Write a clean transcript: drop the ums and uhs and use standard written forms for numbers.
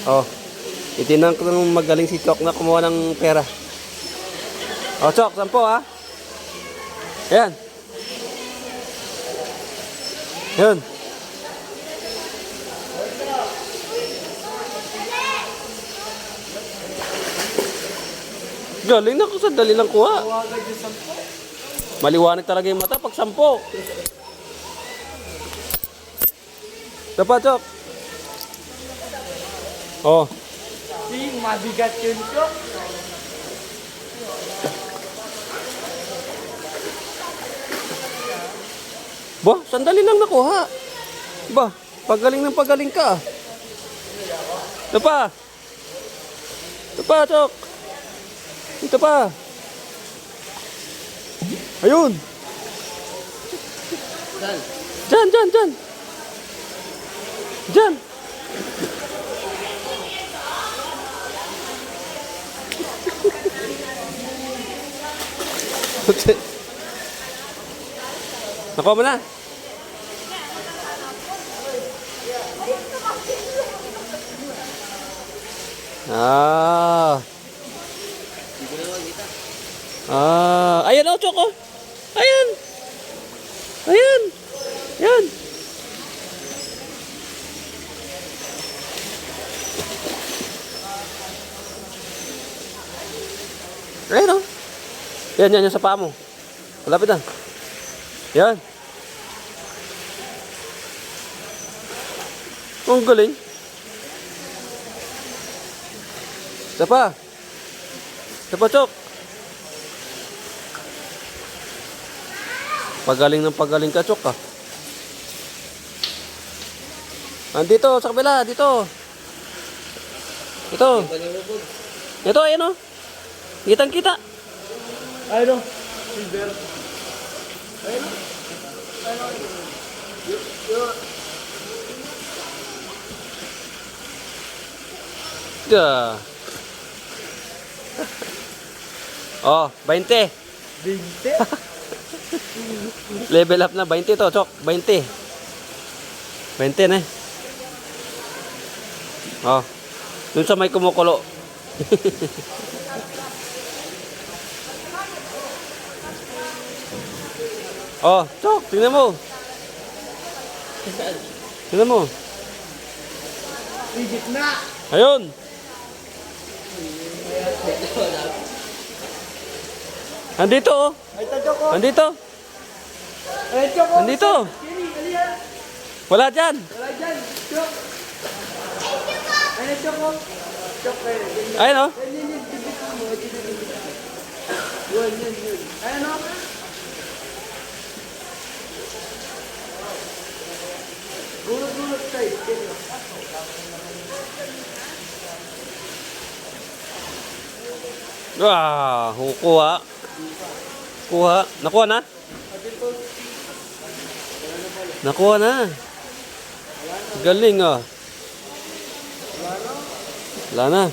Oh. Itinan ko nung magaling si Chok na kumuha ng pera. Oh, Chok, 10 ha. Ayan. Yun. Galing na ko sa dali lang kuha. Maliwanag talaga yung mata pag 10. Dapat, Chok. Oh. Mabigat yun, Chok. Bah, sandali lang nakuha. Bah, pagaling ng pagaling ka. Ito pa. Ito pa, Chok. Ito pa. Ayun. Diyan, diyan, diyan. Diyan. Nakuha mo na. Ayan o, Chok, oh. Ayan. Ayan. Ayan. Ayan o. Yan yung sa paa mo. Malapit na. Yan. Ang galing. Isa pa. Isa pa, Chok. Pagaling ng pagaling ka, Chok, ah. Andito, sa kabila, dito. Ito. Ito, ayan o. Kitang kita. Ayun, silver. Ayun. Yeah. Oh, 20. 20. Level up na 20 to, Chok. 20. 20 na. Oh. Dun sa may kumukulo. Oh, Chok, tingnan mo. Tingnan mo. Higit na. Ayun. Andito, oh. Ay, tadyo ko. Andito. Ay, Chok. Andito. Kini, aliya. Wala dyan. Wala dyan. Chok. Ay, Chok, oh. Chok, kayo. Ayun, oh. Yan. Bibit mo. Yun. Ayun, oh. Gulot-gulot tayo. Kuha. Kuha. Nakuha na? Nakuha na. Galing, ah. Wala na.